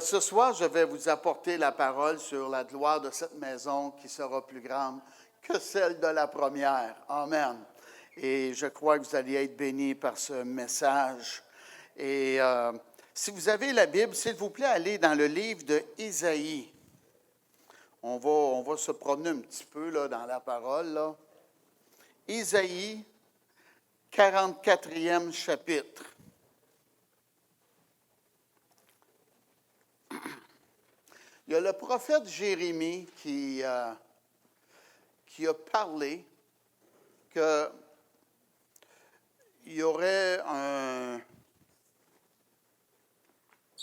Ce soir, je vais vous apporter la parole sur la gloire de cette maison qui sera plus grande que celle de la première. Amen. Et je crois que vous allez être bénis par ce message. Et si vous avez la Bible, s'il vous plaît, allez dans le livre de Isaïe. On va se promener un petit peu là, dans la parole. Là. Isaïe, 44e chapitre. Il y a le prophète Jérémie qui a parlé qu'il y aurait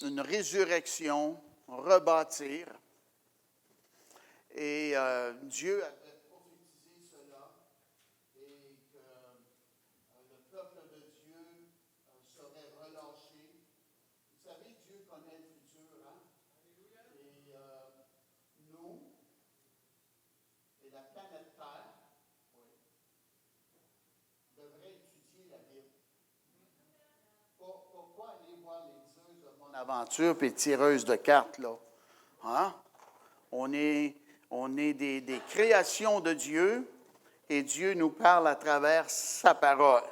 une résurrection, rebâtir. Et Dieu avait prophétisé cela et que le peuple de Dieu serait relâché. Vous savez, Dieu connaît le futur, hein? Et nous et la planète Terre devraient étudier la Bible. Pourquoi aller voir les tireuses de mon aventure et tireuses de cartes, là? Hein? On est des créations de Dieu et Dieu nous parle à travers sa parole.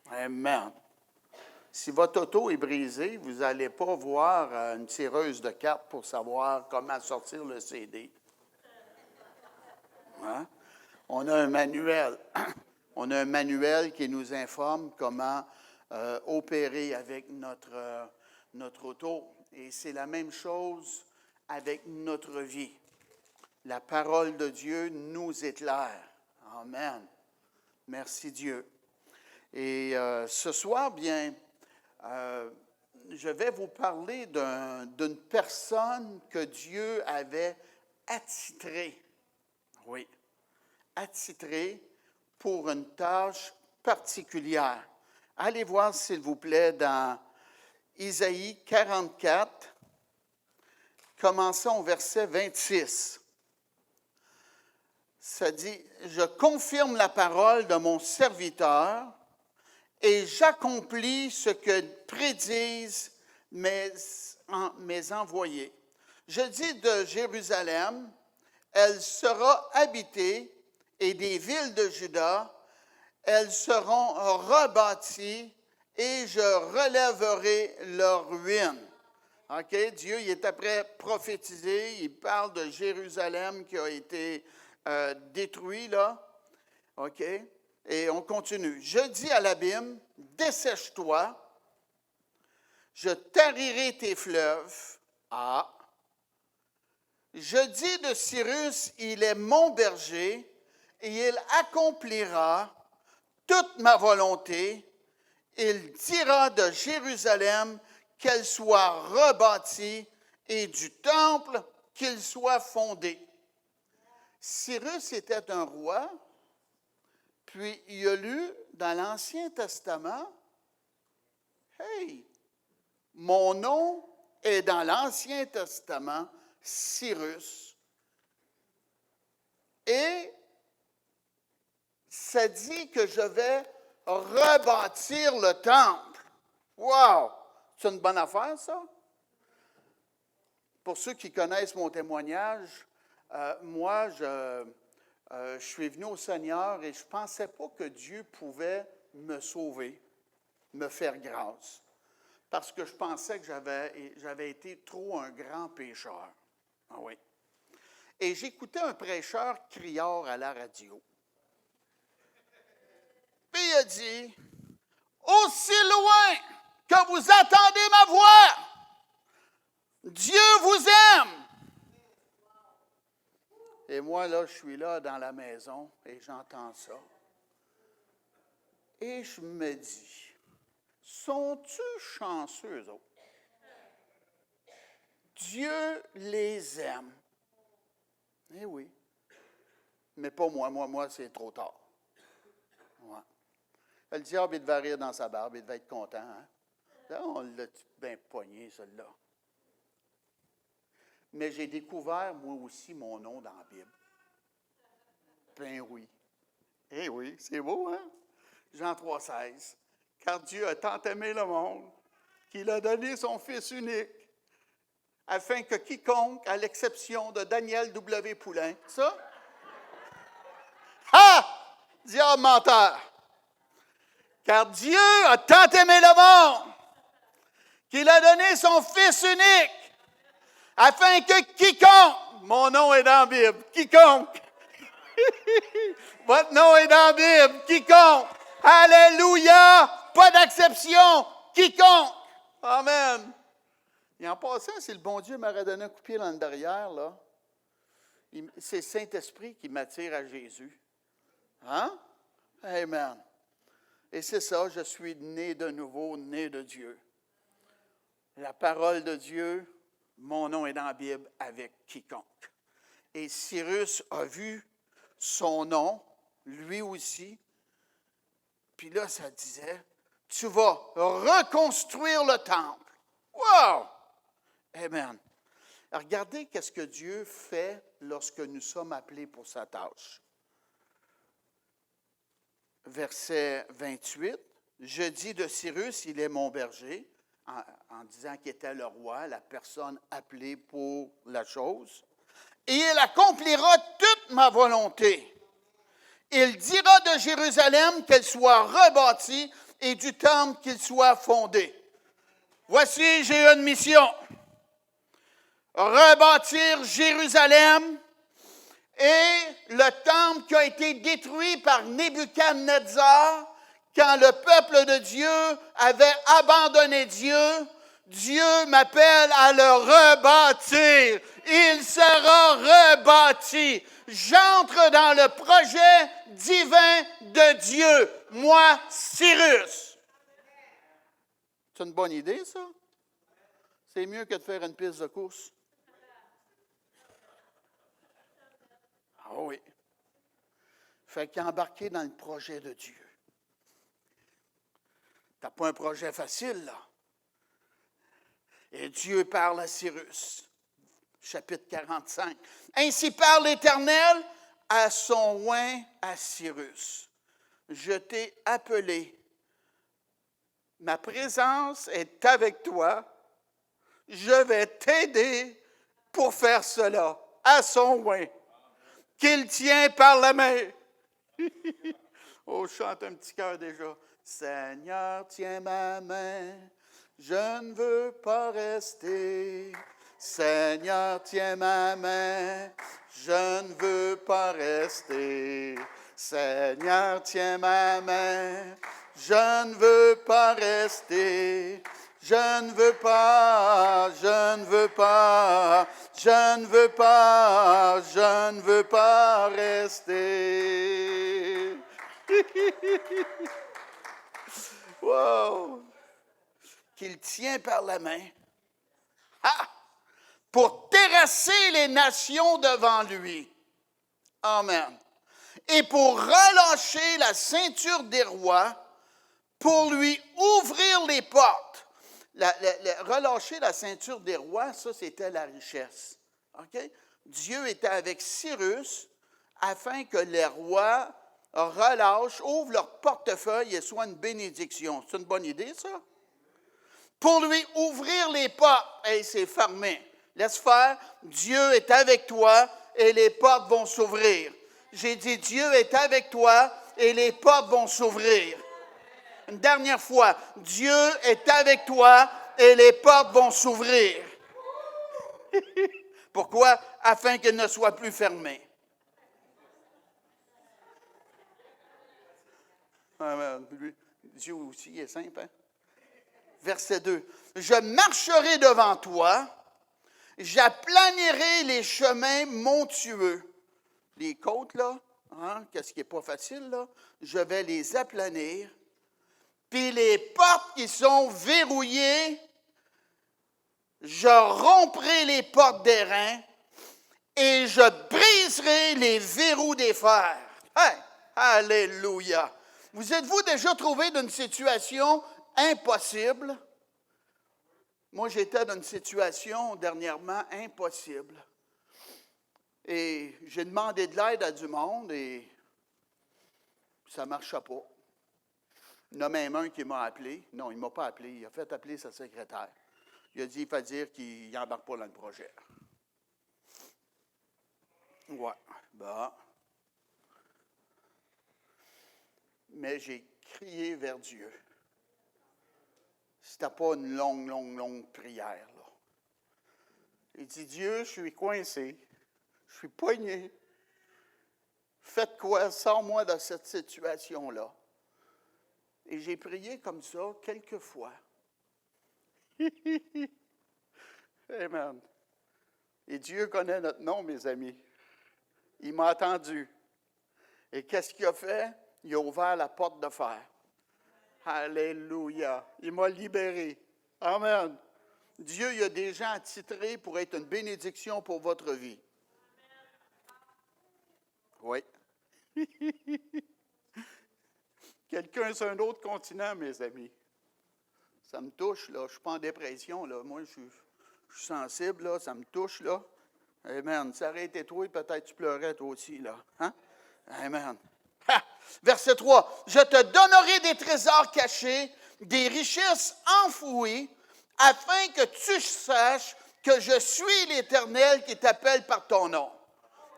Amen. Si votre auto est brisée, vous n'allez pas voir une tireuse de cartes pour savoir comment sortir le CD. Hein? On a un manuel. On a un manuel qui nous informe comment opérer avec notre auto. Et c'est la même chose avec notre vie. La parole de Dieu nous éclaire. Amen. Merci Dieu. Et ce soir, bien, je vais vous parler d'une personne que Dieu avait attitrée. Oui, attitrée pour une tâche particulière. Allez voir, s'il vous plaît, dans Isaïe 44, commençons au verset 26. Ça dit, « Je confirme la parole de mon serviteur et j'accomplis ce que prédisent mes envoyés. Je dis de Jérusalem, elle sera habitée, et des villes de Juda, elles seront rebâties, et je relèverai leurs ruines. » OK? Dieu, il est après prophétisé, il parle de Jérusalem qui a été détruit, là. OK? Et on continue. « Je dis à l'abîme, dessèche-toi, je tarirai tes fleuves. » Ah! « Je dis de Cyrus, il est mon berger, et il accomplira toute ma volonté. Il dira de Jérusalem qu'elle soit rebâtie, et du temple qu'il soit fondé. » Cyrus était un roi, puis il a lu dans l'Ancien Testament, « Hey, mon nom est dans l'Ancien Testament, Cyrus. » Et ça dit que je vais rebâtir le temple. Wow! C'est une bonne affaire, ça? Pour ceux qui connaissent mon témoignage, moi, je suis venu au Seigneur et je ne pensais pas que Dieu pouvait me sauver, me faire grâce, parce que je pensais que j'avais été trop un grand pécheur. Ah oui. Et j'écoutais un prêcheur criard à la radio. Puis il a dit, « Aussi loin que vous entendez ma voix, Dieu vous aime. » Et moi, là, je suis là dans la maison et j'entends ça. Et je me dis, sont-tu chanceux, eux autres? Dieu les aime. Eh oui. Mais pas moi. Moi, c'est trop tard. Ouais. Le diable, il devait rire dans sa barbe, il devait être content. Hein? Là, on l'a bien pogné, celui-là. Mais j'ai découvert, moi aussi, mon nom dans la Bible. Ben oui. Eh oui, c'est beau, hein? Jean 3,16. « Car Dieu a tant aimé le monde qu'il a donné son Fils unique, afin que quiconque, à l'exception de Daniel W. Poulain, ça? Ah! Diable menteur! Car Dieu a tant aimé le monde qu'il a donné son Fils unique, afin que quiconque, mon nom est dans la Bible, quiconque, votre nom est dans la Bible, quiconque, alléluia, pas d'exception, quiconque, amen. Et en passant, si le bon Dieu m'aurait donné un coup de pied dans le derrière, là, c'est le Saint-Esprit qui m'attire à Jésus. Hein? Amen. Et c'est ça, je suis né de nouveau, né de Dieu. La parole de Dieu, mon nom est dans la Bible avec quiconque. Et Cyrus a vu son nom, lui aussi. Puis là, ça disait, tu vas reconstruire le temple. Wow! Amen. Regardez qu'est-ce que Dieu fait lorsque nous sommes appelés pour sa tâche. Verset 28, je dis de Cyrus, il est mon berger, en disant qu'il était le roi, la personne appelée pour la chose. Et il accomplira toute ma volonté. Il dira de Jérusalem qu'elle soit rebâtie et du temple qu'il soit fondé. Voici, j'ai une mission. Rebâtir Jérusalem et le temple qui a été détruit par Nebuchadnezzar quand le peuple de Dieu avait abandonné Dieu. Dieu m'appelle à le rebâtir. Il sera rebâti. J'entre dans le projet divin de Dieu. Moi, Cyrus. C'est une bonne idée, ça? C'est mieux que de faire une piste de course. Ah oui. Fait qu'embarquer dans le projet de Dieu. Tu n'as pas un projet facile, là. Et Dieu parle à Cyrus, chapitre 45. Ainsi parle l'Éternel à son oint à Cyrus. Je t'ai appelé. Ma présence est avec toi. Je vais t'aider pour faire cela. À son oint, qu'il tient par la main. Oh, je chante un petit cœur déjà. Seigneur, tiens ma main. Je ne veux pas rester. Seigneur, tiens ma main. Je ne veux pas rester. Seigneur, tiens ma main. Je ne veux pas rester. Je ne veux pas, je ne veux pas, je ne veux pas, je ne veux pas rester. Wow! Qu'il tient par la main, pour terrasser les nations devant lui. Amen. Et pour relâcher la ceinture des rois, pour lui ouvrir les portes. Relâcher la ceinture des rois, ça, c'était la richesse. OK? Dieu était avec Cyrus afin que les rois relâchent, ouvrent leur portefeuille et soient une bénédiction. C'est une bonne idée, ça? Pour lui ouvrir les portes. Hey, c'est fermé. Laisse faire. Dieu est avec toi et les portes vont s'ouvrir. J'ai dit, Dieu est avec toi et les portes vont s'ouvrir. Une dernière fois, Dieu est avec toi et les portes vont s'ouvrir. Pourquoi? Afin qu'elles ne soient plus fermées. Dieu aussi est simple. Hein? Verset 2. Je marcherai devant toi, j'aplanirai les chemins montueux. Les côtes, là, hein, qu'est-ce qui n'est pas facile, là? Je vais les aplanir. Puis les portes qui sont verrouillées, je romprai les portes d'airain et je briserai les verrous des fers. Hey, alléluia! Vous êtes-vous déjà trouvé dans une situation impossible? Moi, j'étais dans une situation dernièrement impossible. Et j'ai demandé de l'aide à du monde et ça ne marchait pas. Il y en a même un qui m'a appelé. Non, il ne m'a pas appelé. Il a fait appeler sa secrétaire. Il a dit, il faut dire qu'il n'embarque pas dans le projet. Ouais, bon. Mais j'ai crié vers Dieu. C'était pas une longue prière, là. Il dit, Dieu, je suis coincé. Je suis poigné. Faites quoi? Sors-moi de cette situation-là. Et j'ai prié comme ça quelques fois. Amen. Et Dieu connaît notre nom, mes amis. Il m'a entendu. Et qu'est-ce qu'il a fait? Il a ouvert la porte de fer. Alléluia. Il m'a libéré. Amen. Dieu, il a des gens attitrés pour être une bénédiction pour votre vie. Oui. Quelqu'un sur un autre continent, mes amis. Ça me touche, là. Je ne suis pas en dépression, là. Moi, je suis sensible, là. Ça me touche, là. Amen. Ça aurait été toi, peut-être tu pleurais, toi aussi, là. Hein? Amen. Ha! Verset 3. Je te donnerai des trésors cachés, des richesses enfouies, afin que tu saches que je suis l'Éternel qui t'appelle par ton nom.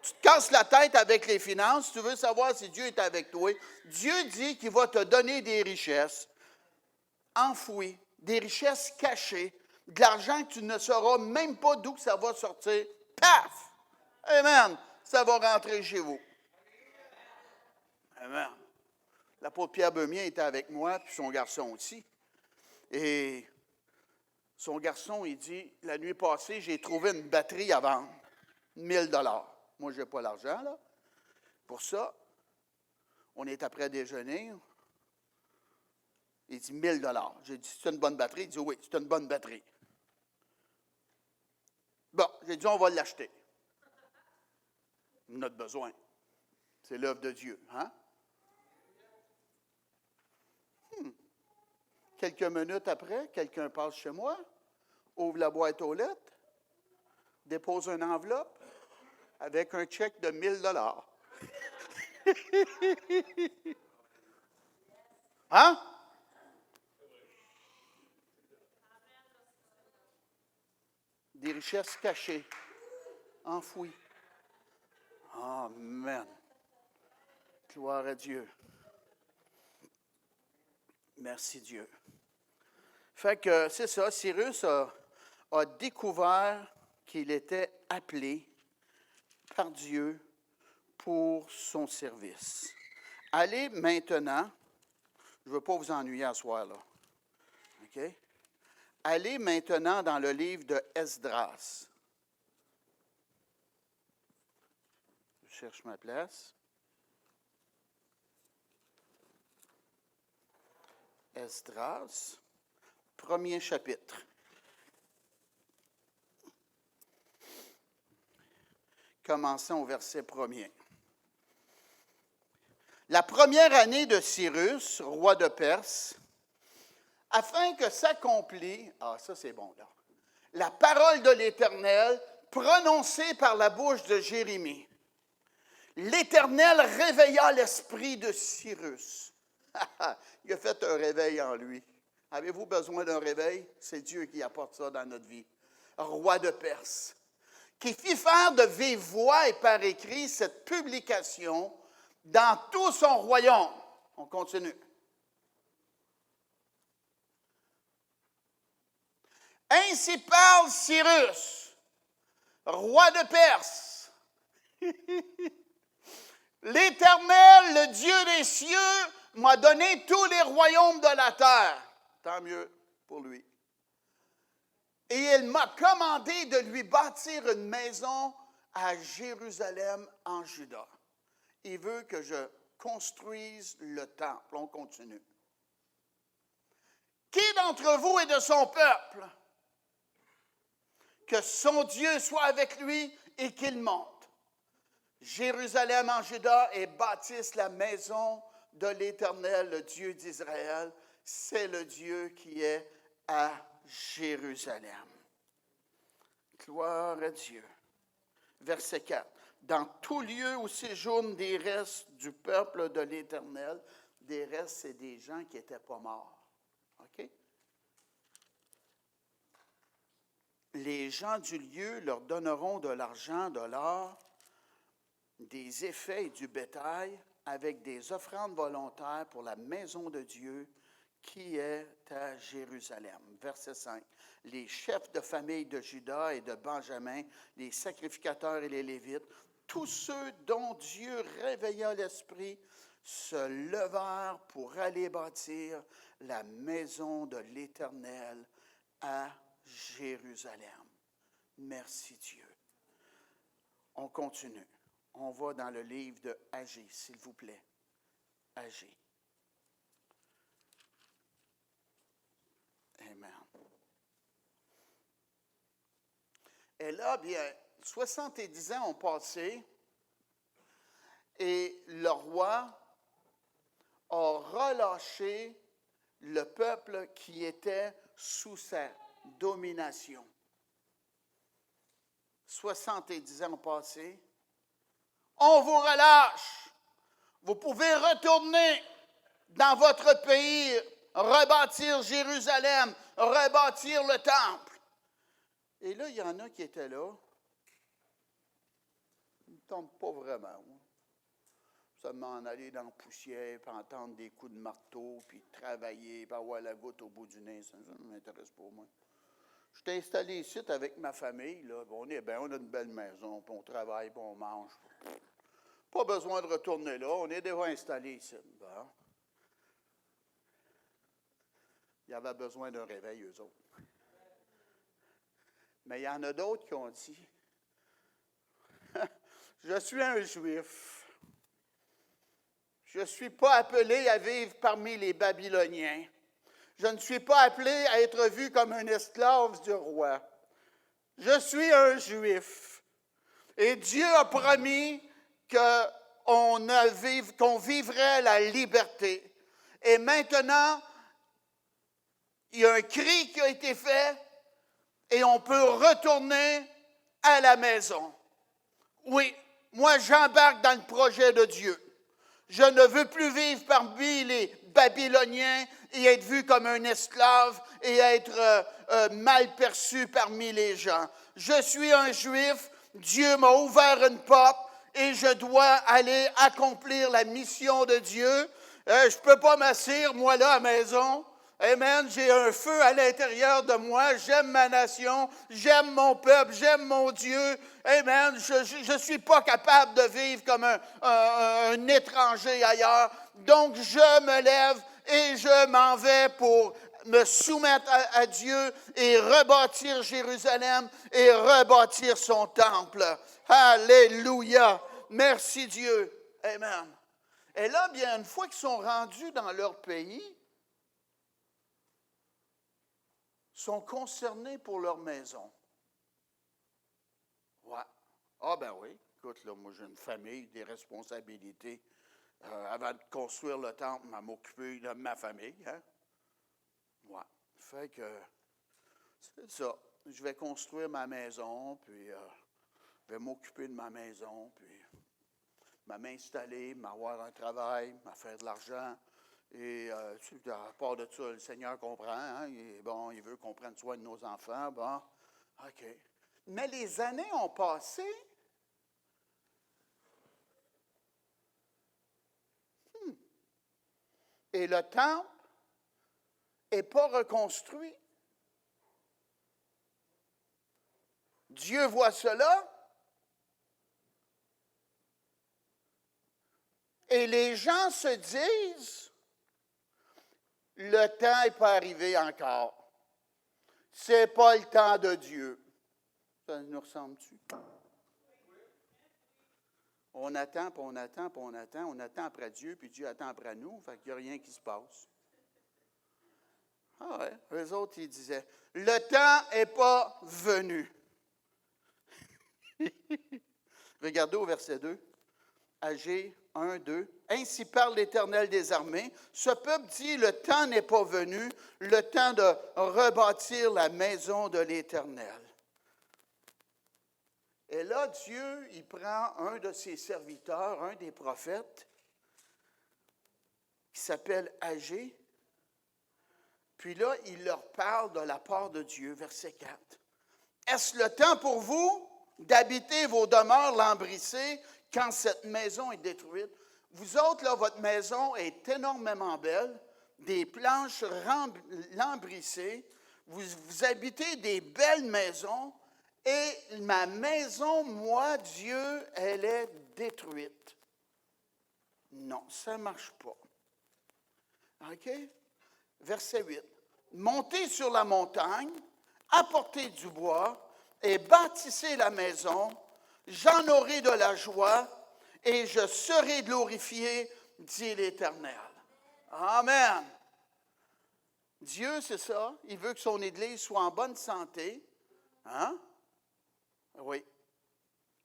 Tu te casses la tête avec les finances, tu veux savoir si Dieu est avec toi. Dieu dit qu'il va te donner des richesses enfouies, des richesses cachées, de l'argent que tu ne sauras même pas d'où ça va sortir. Paf! Amen! Ça va rentrer chez vous. Amen. L'apôtre Pierre Bemien était avec moi, puis son garçon aussi. Et son garçon, il dit, la nuit passée, j'ai trouvé une batterie à vendre. 1000 $. Moi, je n'ai pas l'argent, là. Pour ça, on est après déjeuner. Il dit 1000 $. J'ai dit, c'est une bonne batterie? Il dit, oui, c'est une bonne batterie. Bon, j'ai dit, on va l'acheter. Notre besoin. C'est l'œuvre de Dieu, hein? Quelques minutes après, quelqu'un passe chez moi, ouvre la boîte aux lettres, dépose une enveloppe avec un chèque de 1000 $. Hein? Des richesses cachées, enfouies. Amen. Gloire à Dieu. Merci Dieu. Fait que c'est ça, Cyrus a découvert qu'il était appelé par Dieu pour son service. Allez maintenant, je ne veux pas vous ennuyer à soir, là. OK? Allez maintenant dans le livre de Esdras. Je cherche ma place. Esdras, premier chapitre. Commençons au verset 1er. La première année de Cyrus, roi de Perse, afin que s'accomplisse, ça c'est bon là, la parole de l'Éternel prononcée par la bouche de Jérémie. L'Éternel réveilla l'esprit de Cyrus. Il a fait un réveil en lui. Avez-vous besoin d'un réveil? C'est Dieu qui apporte ça dans notre vie. Roi de Perse, qui fit faire de vive voix et par écrit cette publication dans tout son royaume. On continue. Ainsi parle Cyrus, roi de Perse. L'Éternel, le Dieu des cieux, m'a donné tous les royaumes de la terre. Tant mieux pour lui. Et il m'a commandé de lui bâtir une maison à Jérusalem en Juda. Il veut que je construise le temple. On continue. Qui d'entre vous est de son peuple? Que son Dieu soit avec lui et qu'il monte. Jérusalem en Juda et bâtisse la maison de l'Éternel, le Dieu d'Israël. C'est le Dieu qui est à Jérusalem. Gloire à Dieu. Verset 4. Dans tout lieu où séjournent des restes du peuple de l'Éternel, des restes, c'est des gens qui n'étaient pas morts. OK? les gens du lieu leur donneront de l'argent, de l'or, des effets et du bétail, avec des offrandes volontaires pour la maison de Dieu qui est à Jérusalem. Verset 5. Les chefs de famille de Juda et de Benjamin, les sacrificateurs et les Lévites, tous ceux dont Dieu réveilla l'esprit, se levèrent pour aller bâtir la maison de l'Éternel à Jérusalem. Merci Dieu. On continue. On va dans le livre de Agé, s'il vous plaît. Agé. Amen. Et là, bien, 70 ans ont passé et le roi a relâché le peuple qui était sous sa domination. 70 ans ont passé. On vous relâche. Vous pouvez retourner dans votre pays, rebâtir Jérusalem, rebâtir le temple. Et là, il y en a qui étaient là. Ils ne tombent pas vraiment. Ça m'en aller dans la poussière, puis entendre des coups de marteau, puis travailler, puis avoir la goutte au bout du nez. Ça ne m'intéresse pas, moi. Je suis installé ici avec ma famille. Là. On est bien, on a une belle maison, puis on travaille, puis on mange. Pas besoin de retourner là, on est déjà installé ici. Bon. Il y avait besoin d'un réveil, eux autres. Mais il y en a d'autres qui ont dit, je suis un Juif. Je ne suis pas appelé à vivre parmi les Babyloniens. Je ne suis pas appelé à être vu comme un esclave du roi. Je suis un Juif. Et Dieu a promis qu'on vivrait la liberté. Et maintenant, il y a un cri qui a été fait et on peut retourner à la maison. Oui, moi j'embarque dans le projet de Dieu. Je ne veux plus vivre parmi les Babyloniens et être vu comme un esclave et être mal perçu parmi les gens. Je suis un Juif, Dieu m'a ouvert une porte et je dois aller accomplir la mission de Dieu. Je ne peux pas m'asseoir, moi, là, à la maison. Amen. J'ai un feu à l'intérieur de moi. J'aime ma nation. J'aime mon peuple. J'aime mon Dieu. Amen. Je ne suis pas capable de vivre comme un étranger ailleurs. Donc, je me lève et je m'en vais pour me soumettre à Dieu et rebâtir Jérusalem et rebâtir son temple. Alléluia. Merci Dieu. Amen. Et là, bien, une fois qu'ils sont rendus dans leur pays, sont concernés pour leur maison. Ouais. Ah ben oui. Écoute, là, moi j'ai une famille, des responsabilités. Avant de construire le temple, à m'occuper de ma famille. Hein? Ouais. Fait que c'est ça. Je vais construire ma maison, puis je vais m'occuper de ma maison, puis m'installer, m'avoir un travail, faire de l'argent. Et à part de ça, le Seigneur comprend. Hein? Il veut qu'on prenne soin de nos enfants. Bon, OK. Mais les années ont passé. Et le temple n'est pas reconstruit. Dieu voit cela. Et les gens se disent, le temps n'est pas arrivé encore. Ce n'est pas le temps de Dieu. Ça nous ressemble-tu? On attend, puis on attend, puis on attend. On attend après Dieu, puis Dieu attend après nous. Fait qu'il n'y a rien qui se passe. Ah ouais, eux autres, ils disaient, le temps n'est pas venu. Regardez au verset 2. Agé 1, 2. Ainsi parle l'Éternel des armées. Ce peuple dit, le temps n'est pas venu, le temps de rebâtir la maison de l'Éternel. Et là, Dieu, il prend un de ses serviteurs, un des prophètes, qui s'appelle Agé. Puis là, il leur parle de la part de Dieu, verset 4. Est-ce le temps pour vous d'habiter vos demeures lambrissées quand cette maison est détruite? Vous autres, là, votre maison est énormément belle, des planches lambrissées, vous habitez des belles maisons, et ma maison, moi, Dieu, elle est détruite. Non, ça ne marche pas. OK? Verset 8. Montez sur la montagne, apportez du bois et bâtissez la maison. J'en aurai de la joie et je serai glorifié, dit l'Éternel. Amen. Dieu, c'est ça. Il veut que son Église soit en bonne santé. Hein? Oui.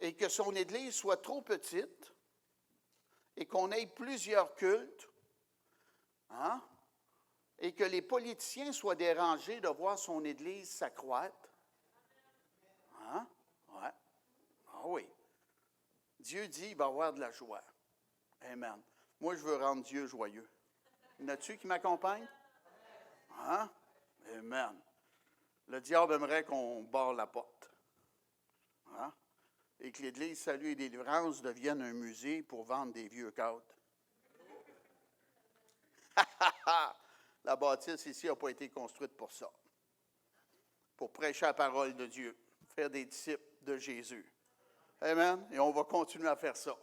Et que son Église soit trop petite et qu'on ait plusieurs cultes. Hein? Et que les politiciens soient dérangés de voir son Église s'accroître. Hein? Ouais. Ah oui. Dieu dit qu'il va y avoir de la joie. Amen. Moi, je veux rendre Dieu joyeux. Y en a-tu qui m'accompagnent? Hein? Amen. Le diable aimerait qu'on barre la porte. Hein? Et que l'Église Salut et Délivrance devienne un musée pour vendre des vieux cadres. La bâtisse ici n'a pas été construite pour ça. Pour prêcher la parole de Dieu, faire des disciples de Jésus. Amen. Et on va continuer à faire ça.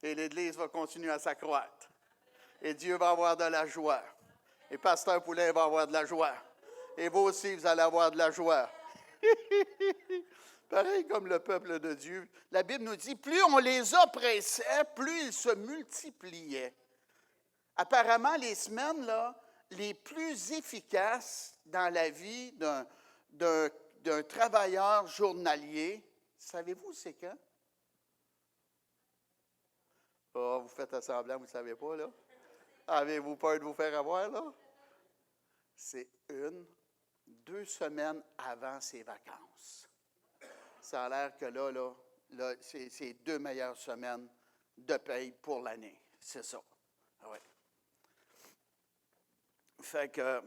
Et l'Église va continuer à s'accroître. Et Dieu va avoir de la joie. Et Pasteur Poulain va avoir de la joie. Et vous aussi, vous allez avoir de la joie. Pareil comme le peuple de Dieu. La Bible nous dit, plus on les oppressait, plus ils se multipliaient. Apparemment, les semaines là, les plus efficaces dans la vie d'un travailleur journalier, savez-vous c'est quand? Oh, vous faites semblant, vous ne savez pas, là? Avez-vous peur de vous faire avoir, là? C'est 2 semaines avant ses vacances. Ça a l'air que là c'est 2 meilleures semaines de paye pour l'année. C'est ça. Oui. Fait que,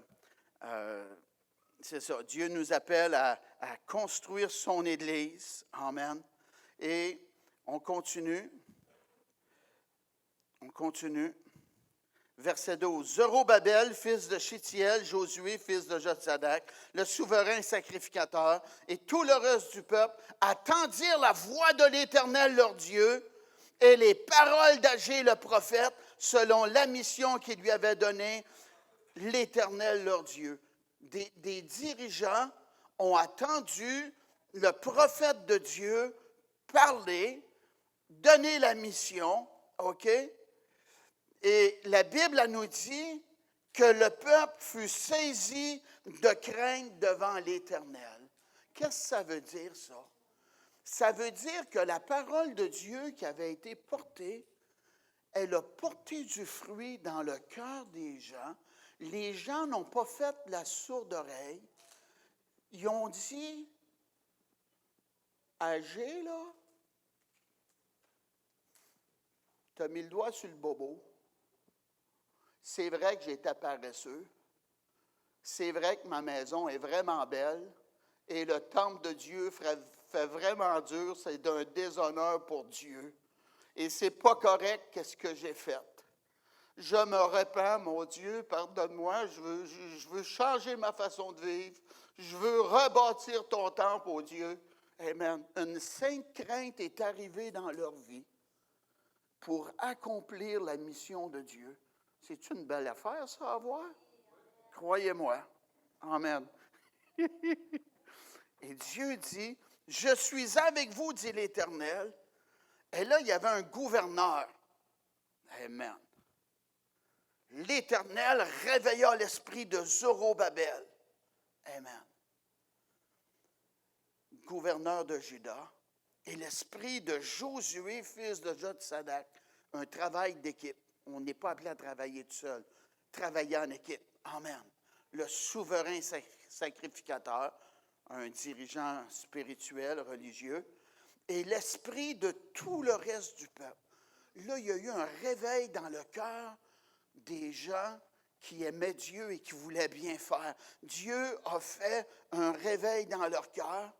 c'est ça. Dieu nous appelle à construire son Église. Amen. Et on continue. Verset 12. Zorobabel, fils de Shittiel, Josué, fils de Jotzadak, le souverain sacrificateur, et tout le reste du peuple attendirent la voix de l'Éternel leur Dieu et les paroles d'Agé le prophète selon la mission qu'il lui avait donnée l'Éternel leur Dieu. Des dirigeants ont attendu le prophète de Dieu parler, donner la mission, OK? Et la Bible elle nous dit que le peuple fut saisi de crainte devant l'Éternel. Qu'est-ce que ça veut dire, ça? Ça veut dire que la parole de Dieu qui avait été portée, elle a porté du fruit dans le cœur des gens. Les gens n'ont pas fait la sourde oreille. Ils ont dit, Agé, là, tu as mis le doigt sur le bobo. C'est vrai que j'étais paresseux. C'est vrai que ma maison est vraiment belle. Et le temple de Dieu fait vraiment dur. C'est d'un déshonneur pour Dieu. Et c'est pas correct qu'est-ce que j'ai fait. Je me repens, mon Dieu, pardonne-moi. Je veux changer ma façon de vivre. Je veux rebâtir ton temple, oh Dieu. Amen. Une sainte crainte est arrivée dans leur vie pour accomplir la mission de Dieu. C'est une belle affaire, ça, à voir? Croyez-moi. Amen. Et Dieu dit, « Je suis avec vous, dit l'Éternel. » Et là, il y avait un gouverneur. Amen. L'Éternel réveilla l'esprit de Zorobabel. Amen. Gouverneur de Juda. Et l'esprit de Josué, fils de Jotzadak. Un travail d'équipe. On n'est pas appelé à travailler tout seul. Travailler en équipe. Amen. Le souverain sacrificateur, un dirigeant spirituel, religieux, et l'esprit de tout le reste du peuple. Là, il y a eu un réveil dans le cœur des gens qui aimaient Dieu et qui voulaient bien faire. Dieu a fait un réveil dans leur cœur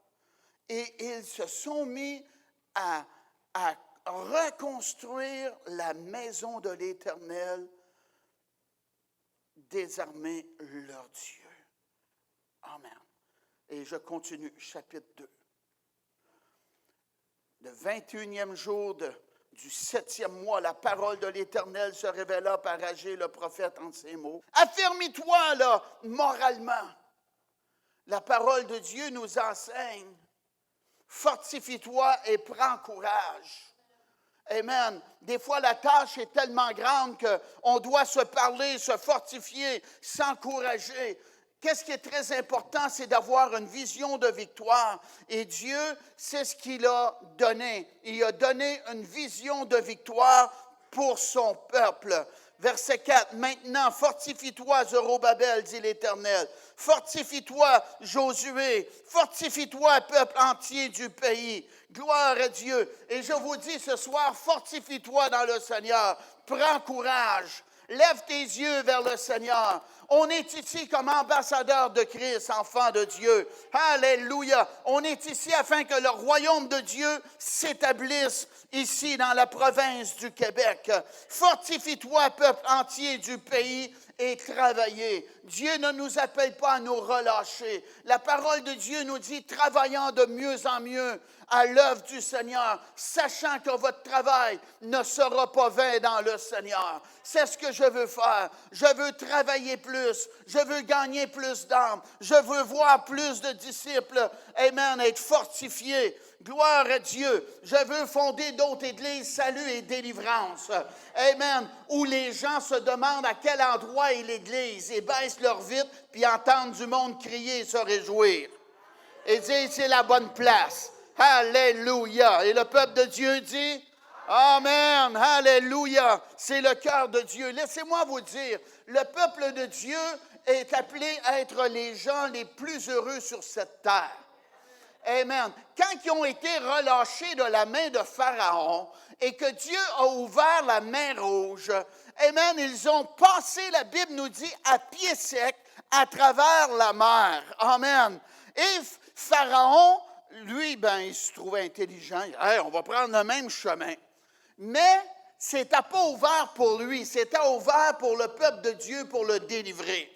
et ils se sont mis à reconstruire la maison de l'Éternel, désarmer leur Dieu. Amen. Et je continue, chapitre 2. Le 21e jour du 7e mois, la parole de l'Éternel se révéla par Agé le prophète en ces mots. Affermis-toi là, moralement. La parole de Dieu nous enseigne. Fortifie-toi et prends courage. Amen. Des fois, la tâche est tellement grande qu'on doit se parler, se fortifier, s'encourager. Qu'est-ce qui est très important, c'est d'avoir une vision de victoire. Et Dieu, c'est ce qu'il a donné. Il a donné une vision de victoire pour son peuple. Verset 4, maintenant, fortifie-toi, Zorobabel, dit l'Éternel. Fortifie-toi, Josué. Fortifie-toi, peuple entier du pays. Gloire à Dieu. Et je vous dis ce soir, fortifie-toi dans le Seigneur. Prends courage. Lève tes yeux vers le Seigneur. On est ici comme ambassadeurs de Christ, enfants de Dieu. Alléluia. On est ici afin que le royaume de Dieu s'établisse ici dans la province du Québec. Fortifie-toi, peuple entier du pays, et travaillez. Dieu ne nous appelle pas à nous relâcher. La parole de Dieu nous dit, travaillant de mieux en mieux à l'œuvre du Seigneur, sachant que votre travail ne sera pas vain dans le Seigneur. C'est ce que je veux faire. Je veux travailler plus. Je veux gagner plus d'âmes. Je veux voir plus de disciples. Amen. Être fortifiés. Gloire à Dieu. Je veux fonder d'autres églises, salut et délivrance. Amen. Où les gens se demandent à quel endroit est l'église et baissent leur vitre puis entendent du monde crier et se réjouir. Et dire, c'est la bonne place. Alléluia. Et le peuple de Dieu dit, Amen. Alléluia. C'est le cœur de Dieu. Laissez-moi vous dire, le peuple de Dieu est appelé à être les gens les plus heureux sur cette terre. Amen. Quand ils ont été relâchés de la main de Pharaon et que Dieu a ouvert la mer rouge, amen, ils ont passé, la Bible nous dit, à pied sec à travers la mer. Amen. Et Pharaon, lui, il se trouvait intelligent. Hey, on va prendre le même chemin. Mais c'était pas ouvert pour lui, c'était ouvert pour le peuple de Dieu pour le délivrer.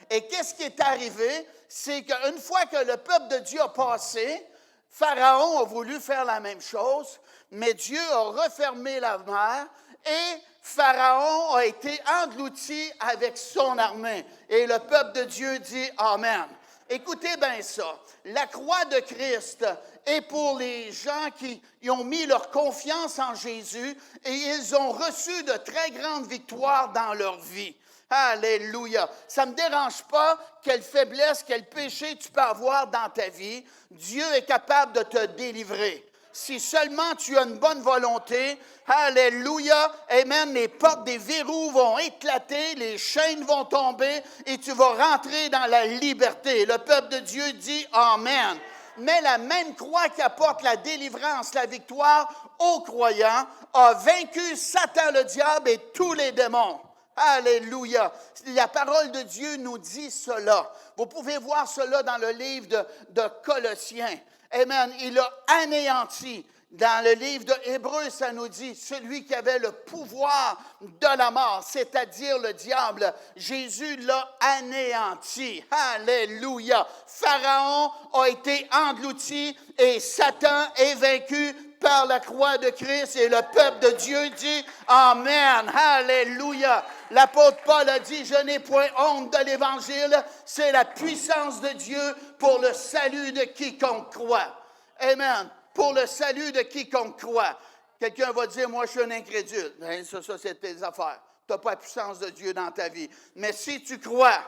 Et qu'est-ce qui est arrivé? C'est qu'une fois que le peuple de Dieu a passé, Pharaon a voulu faire la même chose, mais Dieu a refermé la mer et Pharaon a été englouti avec son armée. Et le peuple de Dieu dit Amen. Écoutez bien ça. La croix de Christ est pour les gens qui ont mis leur confiance en Jésus et ils ont reçu de très grandes victoires dans leur vie. Alléluia. Ça ne me dérange pas quelle faiblesse, quel péché tu peux avoir dans ta vie. Dieu est capable de te délivrer. Si seulement tu as une bonne volonté, alléluia, amen, les portes des verrous vont éclater, les chaînes vont tomber et tu vas rentrer dans la liberté. Le peuple de Dieu dit Amen. Mais la même croix qui apporte la délivrance, la victoire aux croyants, a vaincu Satan le diable et tous les démons. Alléluia. La parole de Dieu nous dit cela. Vous pouvez voir cela dans le livre de Colossiens. Amen. Il a anéanti. Dans le livre de Hébreux, ça nous dit, celui qui avait le pouvoir de la mort, c'est-à-dire le diable, Jésus l'a anéanti. Alléluia. Pharaon a été englouti et Satan est vaincu par la croix de Christ et le peuple de Dieu dit Amen. Alléluia. L'apôtre Paul a dit, je n'ai point honte de l'Évangile, c'est la puissance de Dieu pour le salut de quiconque croit. Amen. Pour le salut de quiconque croit. Quelqu'un va dire, moi je suis un incrédule. Bien, ça c'est tes affaires. Tu n'as pas la puissance de Dieu dans ta vie. Mais si tu crois,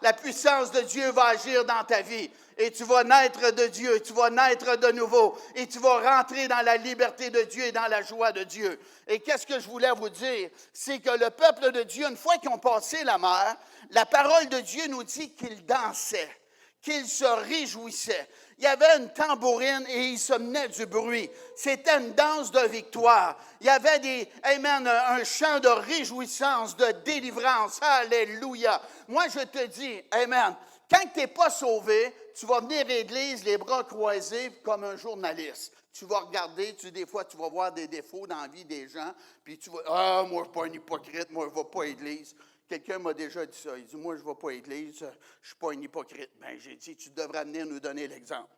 la puissance de Dieu va agir dans ta vie. Et tu vas naître de Dieu, tu vas naître de nouveau. Et tu vas rentrer dans la liberté de Dieu et dans la joie de Dieu. Et qu'est-ce que je voulais vous dire? C'est que le peuple de Dieu, une fois qu'ils ont passé la mer, la parole de Dieu nous dit qu'ils dansaient, qu'ils se réjouissaient. Il y avait une tambourine et il se menait du bruit. C'était une danse de victoire. Il y avait un chant de réjouissance, de délivrance. Alléluia. Moi, je te dis, amen, quand tu n'es pas sauvé, tu vas venir à l'église les bras croisés comme un journaliste. Tu vas regarder, des fois, tu vas voir des défauts dans la vie des gens, puis tu vas, moi, je ne suis pas un hypocrite, moi, je ne vais pas à l'église. Quelqu'un m'a déjà dit ça. Il dit, moi, je ne vais pas à l'église, je ne suis pas un hypocrite. Bien, j'ai dit, tu devrais venir nous donner l'exemple.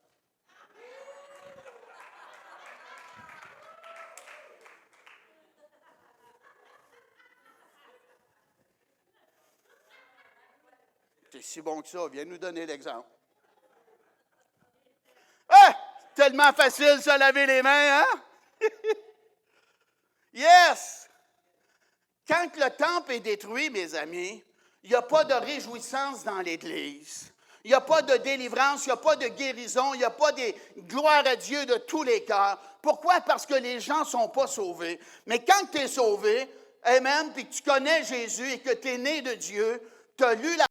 C'est si bon que ça, viens nous donner l'exemple. Ah! Tellement facile se laver les mains, hein? Yes! Quand le temple est détruit, mes amis, il n'y a pas de réjouissance dans l'Église. Il n'y a pas de délivrance, il n'y a pas de guérison, il n'y a pas de gloire à Dieu de tous les cœurs. Pourquoi? Parce que les gens ne sont pas sauvés. Mais quand tu es sauvé, amen, puis que tu connais Jésus et que tu es né de Dieu, tu as lu la